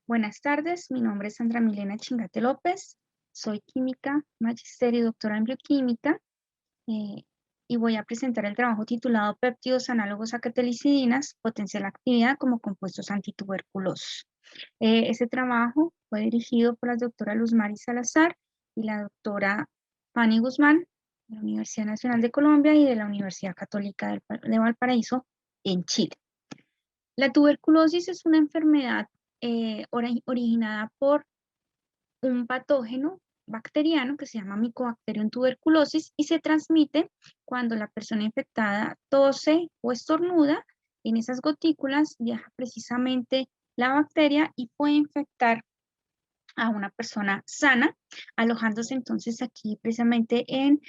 Buenas tardes, mi nombre es Sandra Milena Chingate López, soy química, magister y doctora en bioquímica eh, y voy a presentar el trabajo titulado Péptidos análogos a catalicidinas, potencial actividad como compuestos antituberculosos. Este trabajo fue dirigido por la doctora Luz Mari Salazar y la doctora Fanny Guzmán de la Universidad Nacional de Colombia y de la Universidad Católica de Valparaíso en Chile. La tuberculosis es una enfermedad originada por un patógeno bacteriano que se llama Mycobacterium tuberculosis y se transmite cuando la persona infectada tose o estornuda. En esas gotículas viaja precisamente la bacteria y puede infectar a una persona sana, alojándose entonces aquí precisamente en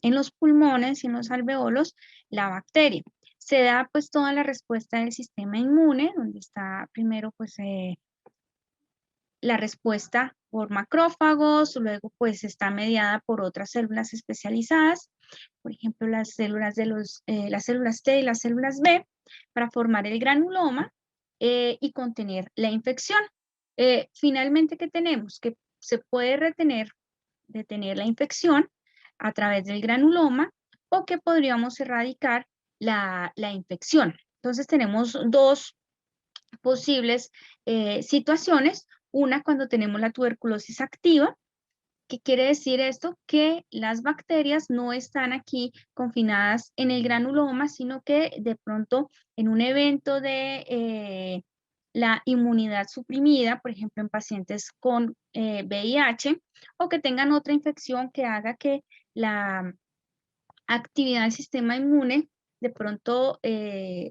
los pulmones y en los alveolos la bacteria. Se da pues toda la respuesta del sistema inmune, donde está primero pues la respuesta por macrófagos, luego pues está mediada por otras células especializadas, por ejemplo las células T y las células B, para formar el granuloma y contener la infección. Finalmente, ¿qué tenemos? Que se puede detener la infección a través del granuloma o que podríamos erradicar la infección. Entonces tenemos dos posibles situaciones. Una, cuando tenemos la tuberculosis activa. ¿Qué quiere decir esto? Que las bacterias no están aquí confinadas en el granuloma, sino que de pronto en un evento de la inmunidad suprimida, por ejemplo en pacientes con VIH, o que tengan otra infección que haga que la actividad del sistema inmune de pronto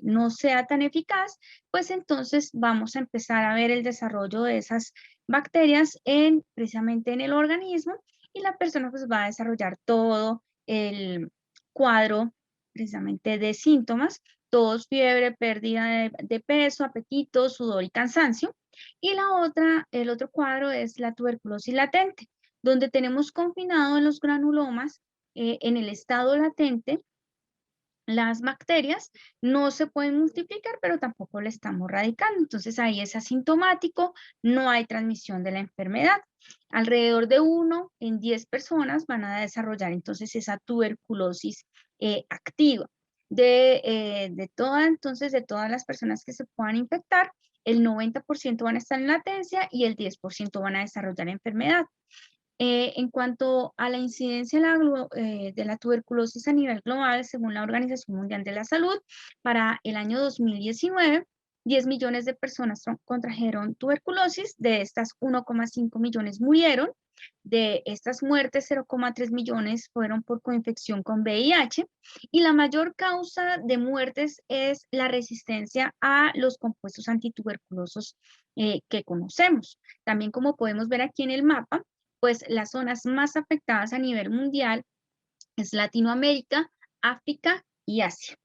no sea tan eficaz, pues entonces vamos a empezar a ver el desarrollo de esas bacterias precisamente en el organismo y la persona pues va a desarrollar todo el cuadro precisamente de síntomas, tos, fiebre, pérdida de peso, apetito, sudor y cansancio. Y el otro cuadro es la tuberculosis latente, donde tenemos confinado en los granulomas en el estado latente, las bacterias no se pueden multiplicar, pero tampoco le estamos radicando. Entonces ahí es asintomático, no hay transmisión de la enfermedad. Alrededor de 1 en 10 personas van a desarrollar entonces esa tuberculosis activa. Entonces, de todas las personas que se puedan infectar, el 90% van a estar en latencia y el 10% van a desarrollar enfermedad. En cuanto a la incidencia de la tuberculosis a nivel global, según la Organización Mundial de la Salud, para el año 2019, 10 millones de personas contrajeron tuberculosis, de estas 1,5 millones murieron, de estas muertes 0,3 millones fueron por coinfección con VIH y la mayor causa de muertes es la resistencia a los compuestos antituberculosos que conocemos. También como podemos ver aquí en el mapa, pues las zonas más afectadas a nivel mundial es Latinoamérica, África y Asia.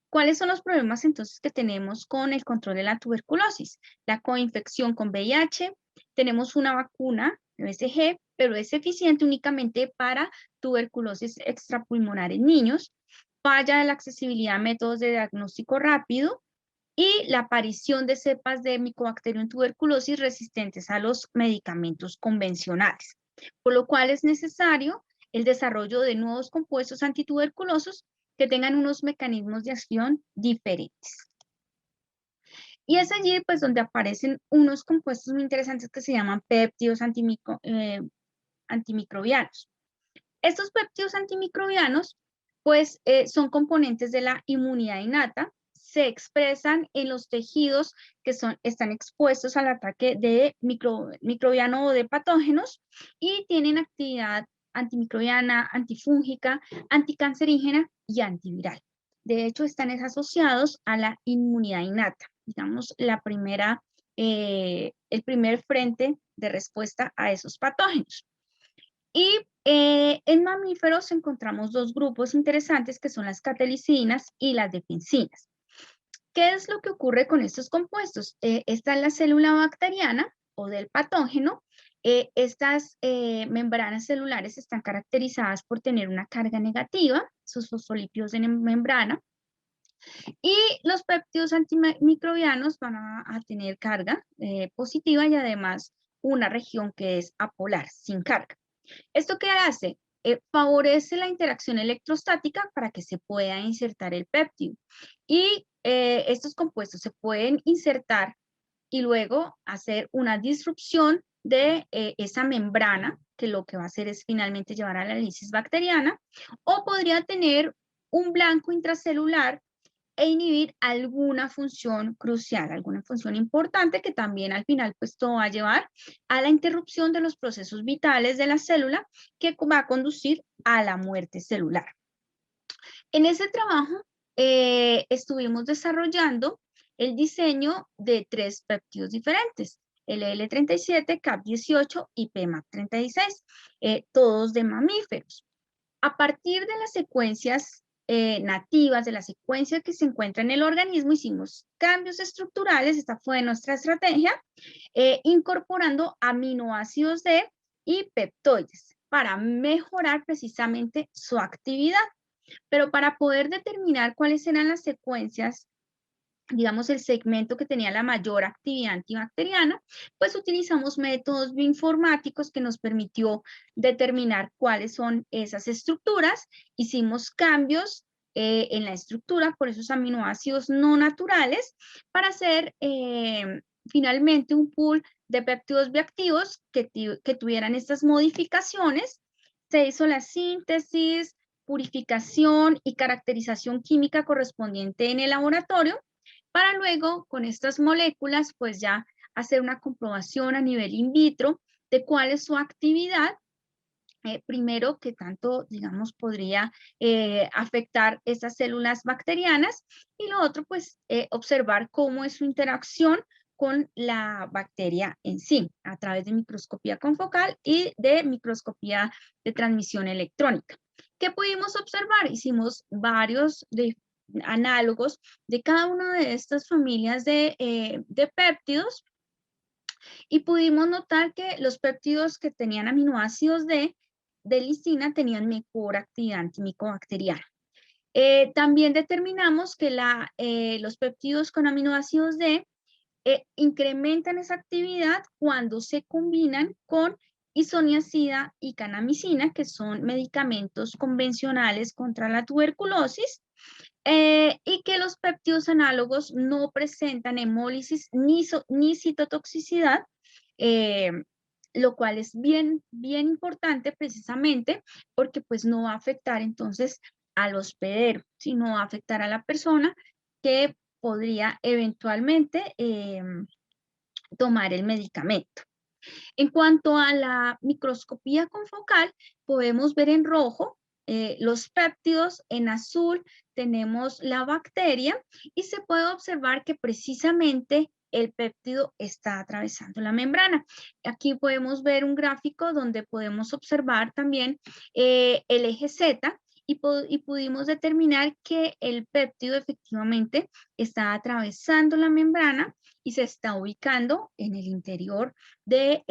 ¿Cuáles son los problemas entonces que tenemos con el control de la tuberculosis? La coinfección con VIH, tenemos una vacuna, BCG, pero es eficiente únicamente para tuberculosis extrapulmonar en niños, falla de la accesibilidad a métodos de diagnóstico rápido y la aparición de cepas de Mycobacterium tuberculosis resistentes a los medicamentos convencionales, por lo cual es necesario el desarrollo de nuevos compuestos antituberculosos que tengan unos mecanismos de acción diferentes. Y es allí pues donde aparecen unos compuestos muy interesantes que se llaman péptidos antimicrobianos. Estos péptidos antimicrobianos pues son componentes de la inmunidad innata, se expresan en los tejidos que están expuestos al ataque de microbiano o de patógenos y tienen actividad antimicrobiana, antifúngica, anticancerígena y antiviral. De hecho, están asociados a la inmunidad innata, digamos, el primer frente de respuesta a esos patógenos. Y en mamíferos encontramos dos grupos interesantes que son las catalicinas y las defensinas. ¿Qué es lo que ocurre con estos compuestos? Esta es la célula bacteriana o del patógeno. Estas membranas celulares están caracterizadas por tener una carga negativa, sus fosfolípidos en membrana, Y los péptidos antimicrobianos van a tener carga positiva y además una región que es apolar, sin carga. ¿Esto qué hace? Favorece la interacción electrostática para que se pueda insertar el péptido. Y estos compuestos se pueden insertar y luego hacer una disrupción de esa membrana, que lo que va a hacer es finalmente llevar a la lisis bacteriana, o podría tener un blanco intracelular e inhibir alguna función crucial, alguna función importante que también al final pues todo va a llevar a la interrupción de los procesos vitales de la célula que va a conducir a la muerte celular. En ese trabajo estuvimos desarrollando el diseño de 3 péptidos diferentes, el L37, CAP18 y PMAP36, todos de mamíferos. A partir de las secuencias nativas, de la secuencia que se encuentra en el organismo, hicimos cambios estructurales, esta fue nuestra estrategia, incorporando aminoácidos D y peptoides para mejorar precisamente su actividad. Pero para poder determinar cuáles eran las secuencias, digamos, el segmento que tenía la mayor actividad antibacteriana, pues utilizamos métodos bioinformáticos que nos permitió determinar cuáles son esas estructuras. Hicimos cambios en la estructura por esos aminoácidos no naturales para hacer finalmente un pool de péptidos bioactivos que tuvieran estas modificaciones. Se hizo la síntesis, purificación y caracterización química correspondiente en el laboratorio para luego con estas moléculas pues ya hacer una comprobación a nivel in vitro de cuál es su actividad. Primero, que tanto, digamos, podría afectar esas células bacterianas y lo otro, pues, observar cómo es su interacción con la bacteria en sí, a través de microscopía confocal y de microscopía de transmisión electrónica. ¿Qué pudimos observar? Hicimos varios análogos de cada una de estas familias de péptidos y pudimos notar que los péptidos que tenían aminoácidos de lisina tenían mejor actividad antimicobacteriana. También determinamos que los péptidos con aminoácidos D incrementan esa actividad cuando se combinan con isoniazida y canamicina, que son medicamentos convencionales contra la tuberculosis, y que los péptidos análogos no presentan hemólisis ni citotoxicidad, eh, lo cual es bien, bien importante precisamente porque pues no va a afectar entonces al hospedero, sino va a afectar a la persona que podría eventualmente tomar el medicamento. En cuanto a la microscopía confocal, podemos ver en rojo los péptidos, en azul tenemos la bacteria y se puede observar que precisamente el péptido está atravesando la membrana. Aquí podemos ver un gráfico donde podemos observar también el eje Z y pudimos determinar que el péptido efectivamente está atravesando la membrana y se está ubicando en el interior de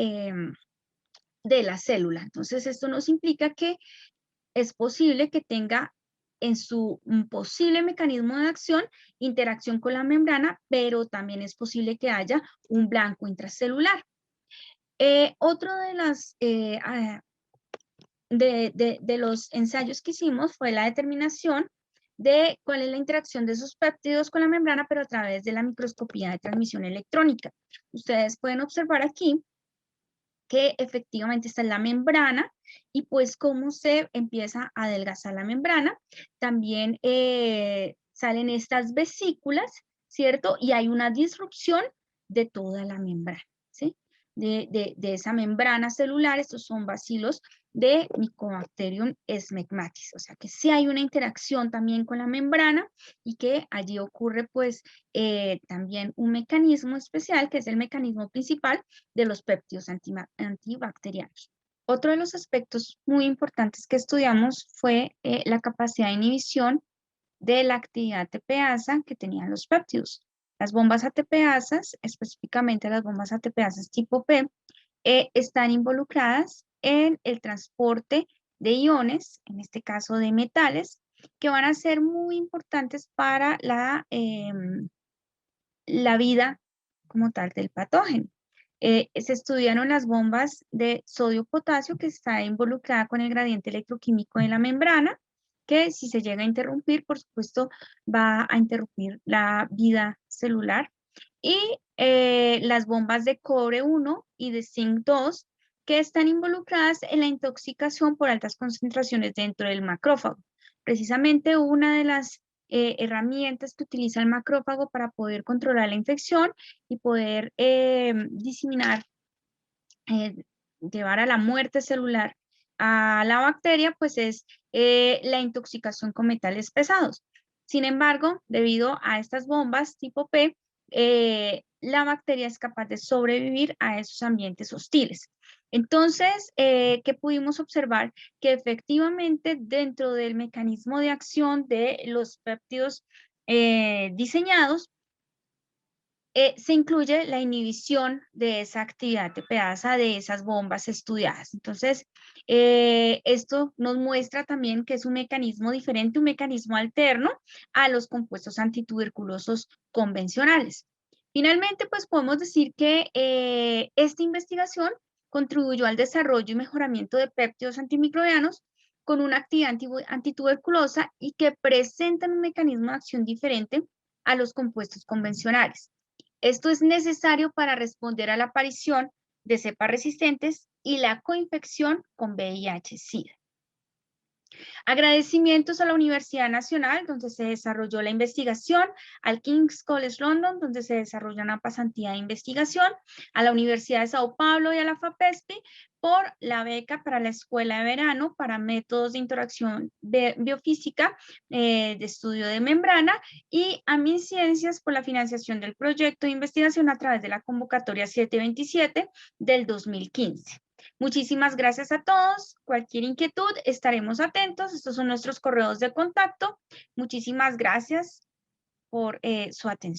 la célula. Entonces, esto nos implica que es posible que tenga en su posible mecanismo de acción interacción con la membrana, pero también es posible que haya un blanco intracelular. Otro de los ensayos que hicimos fue la determinación de cuál es la interacción de esos péptidos con la membrana, pero a través de la microscopía de transmisión electrónica. Ustedes pueden observar aquí que efectivamente está en la membrana y pues cómo se empieza a adelgazar la membrana. También salen estas vesículas, ¿cierto? Y hay una disrupción de toda la membrana, ¿sí? De esa membrana celular. Estos son bacilos de Mycobacterium smegmatis, o sea que sí hay una interacción también con la membrana y que allí ocurre pues también un mecanismo especial que es el mecanismo principal de los péptidos antibacterianos. Otro de los aspectos muy importantes que estudiamos fue la capacidad de inhibición de la actividad ATPasa que tenían los péptidos. Las bombas ATPasas, específicamente las bombas ATPasas tipo P, están involucradas en el transporte de iones, en este caso de metales, que van a ser muy importantes para la vida como tal del patógeno. Se estudiaron las bombas de sodio-potasio que está involucrada con el gradiente electroquímico en la membrana, que si se llega a interrumpir, por supuesto, va a interrumpir la vida celular. Y las bombas de cobre 1 y de zinc 2, que están involucradas en la intoxicación por altas concentraciones dentro del macrófago. Precisamente una de las herramientas que utiliza el macrófago para poder controlar la infección y poder diseminar, eh, llevar a la muerte celular a la bacteria, pues es la intoxicación con metales pesados. Sin embargo, debido a estas bombas tipo P, la bacteria es capaz de sobrevivir a esos ambientes hostiles. Entonces, ¿qué pudimos observar? Que efectivamente dentro del mecanismo de acción de los péptidos diseñados, se incluye la inhibición de esa actividad tepeasa de esas bombas estudiadas. Entonces, esto nos muestra también que es un mecanismo diferente, un mecanismo alterno a los compuestos antituberculosos convencionales. Finalmente, pues podemos decir que esta investigación contribuyó al desarrollo y mejoramiento de péptidos antimicrobianos con una actividad antituberculosa y que presentan un mecanismo de acción diferente a los compuestos convencionales. Esto es necesario para responder a la aparición de cepas resistentes y la coinfección con VIH-Sida. Agradecimientos a la Universidad Nacional, donde se desarrolló la investigación, al King's College London, donde se desarrolla una pasantía de investigación, a la Universidad de Sao Paulo y a la FAPESPI por la beca para la escuela de verano para métodos de interacción biofísica de estudio de membrana, y a MinCiencias por la financiación del proyecto de investigación a través de la convocatoria 727 del 2015. Muchísimas gracias a todos. Cualquier inquietud, estaremos atentos. Estos son nuestros correos de contacto. Muchísimas gracias por su atención.